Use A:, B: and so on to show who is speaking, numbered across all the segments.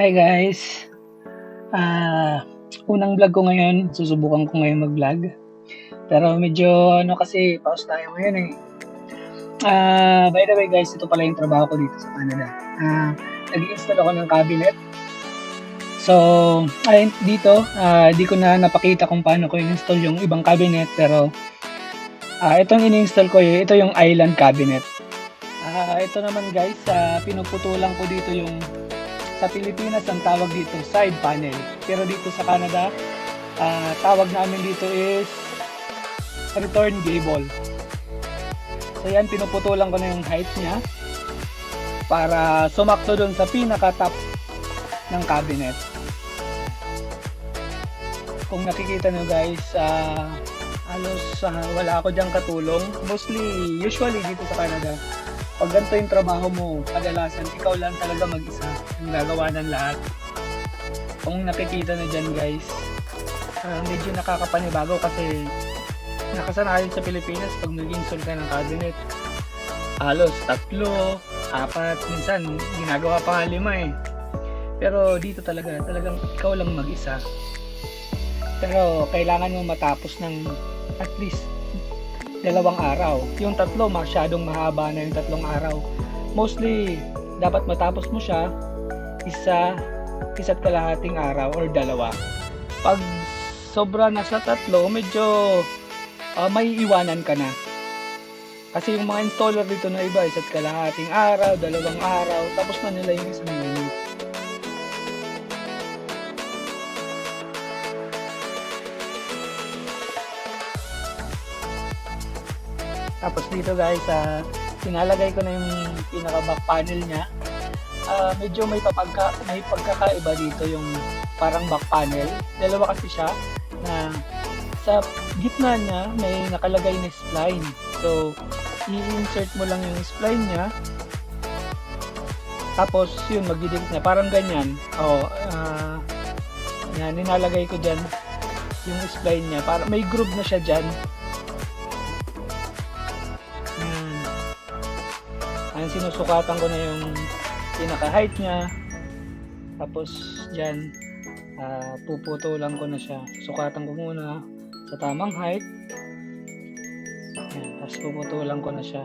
A: Hi guys! Unang vlog ko ngayon, susubukan ko ngayon mag-vlog. Pero medyo kasi pause tayo ngayon eh. By the way guys, ito pala yung trabaho ko dito sa Canada. Nag-install ako ng cabinet. So, dito, di ko na napakita kung paano ko in-install yung ibang cabinet. Pero, itong in-install ko, ito yung island cabinet. Ito naman guys, pinuputulan ko dito yung sa Pilipinas ang tawag dito side panel, pero dito sa Canada tawag namin dito is return gable. So yan, pinuputulan ko na yung height niya para sumakto dun sa pinaka top ng cabinet. Kung nakikita nyo guys, halos wala ako dyan katulong. Usually dito sa Canada, pag ganito yung trabaho mo, kadalasan ikaw lang talaga mag-isa yung gagawa ng lahat. Kung nakikita na dyan guys, medyo nakakapanibago kasi nakasanayan sa Pilipinas pag nag-install ka ng cabinet, halos 3, 4, minsan ginagawa pa nga 5 eh. Pero dito talagang ikaw lang mag-isa. Pero kailangan mo matapos ng at least 2 araw. Yung 3 masyadong mahaba na yung 3 araw. Mostly dapat matapos mo siya isa't kalahating araw or 2. Pag sobra na sa 3, medyo may iwanan ka na. Kasi yung mga installer dito na iba, isa't kalahating araw, 2 araw, tapos na nila yung isang unit. Tapos dito guys, pinalagay ko na yung pinaka back panel niya. Medyo may pagkakaiba dito yung parang back panel. Dalawa kasi siya na sa gitna niya may nakalagay na spline. So, i-insert mo lang yung spline niya. Tapos yun, magdidikit na. Parang ganyan. Yan, ninalagay ko dyan yung spline niya. Para may groove na siya dyan. Sinusukatan ko na yung pinaka height niya, tapos dyan puputulan ko na siya. Sukatan ko muna sa tamang height. Ayan, tapos puputulan ko na siya.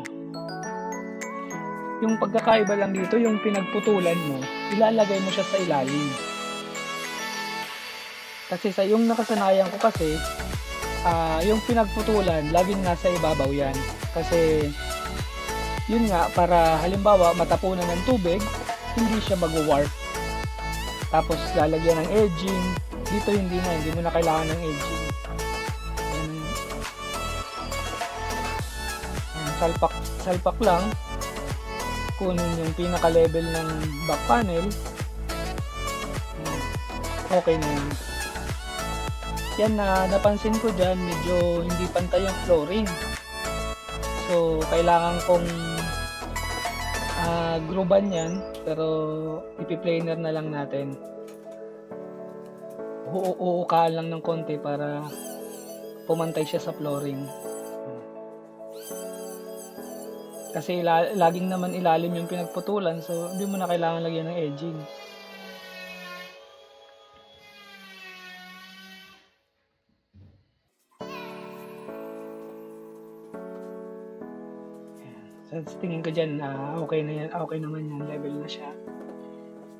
A: Yung pagkakaiba lang dito, yung pinagputulan mo, ilalagay mo siya sa ilalim. Kasi sa yung nakasanayan ko kasi, yung pinagputulan laging nasa ibabaw yan. Kasi yun nga, para halimbawa matapunan ng tubig, hindi siya mag-warp. Tapos lalagyan ng edging. Dito hindi mo na kailangan ng edging. Salpak lang. Kunin yung pinaka level ng back panel. Okay na yun. Yan, napansin ko dyan, medyo hindi pantay yung flooring. So, kailangan kong groovean yan, pero ipi-planer na lang natin. Uuukaan lang ng konti para pumantay siya sa flooring. Kasi laging naman ilalim yung pinagputulan, so hindi mo na kailangan lagyan ng edging. So, tingin ko dyan, okay na yan, okay naman yan, level na siya.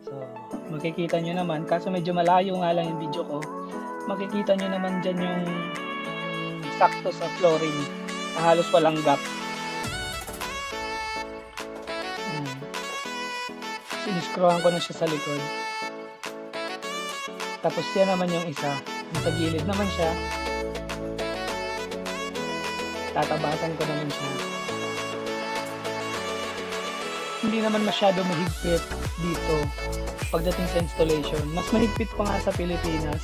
A: So, makikita nyo naman, kaso medyo malayo nga lang yung video ko, makikita nyo naman dyan yung sakto sa flooring, halos walang gap. Siniscrewan ko na siya sa likod. Tapos yan naman yung isa, sa gilid naman siya, tatabasan ko naman siya. Hindi naman masyado mahigpit dito pagdating sa installation. Mas mahigpit pa nga sa Pilipinas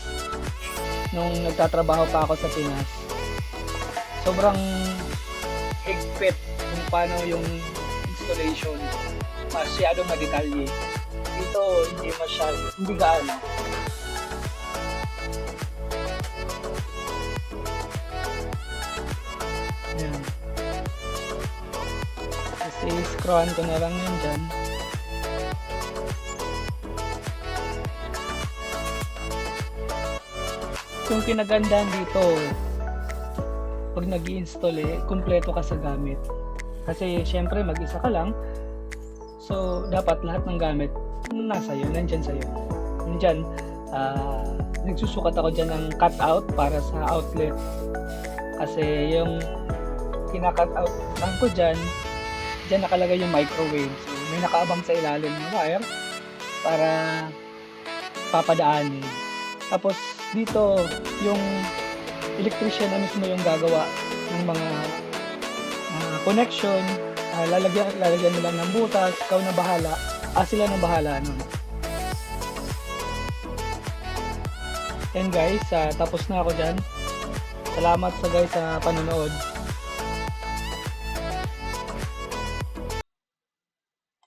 A: nung nagtatrabaho pa ako sa Pinas. Sobrang higpit kung paano yung installation. Masyado madetalye. Dito hindi gaano. Ayan. Kasi screwan ko na lang yun dyan. yung kinagandahan dito, pag nag-i-install kumpleto ka sa gamit. Kasi syempre mag-isa ka lang, so dapat lahat ng gamit nasa iyo, nandyan sa'yo. Nandyan, nagsusukat ako dyan ng cutout para sa outlet. Kasi yung kina-cut out lang ko dyan nakalagay yung microwave. So may nakaabang sa ilalim ng wire para papadaanin. Tapos dito yung electrician na mismo yung gagawa ng mga connection, lalagyan mo lang ng butas, ikaw na bahala, sila na bahala nun. And guys, tapos na ako dyan. Salamat sa panonood.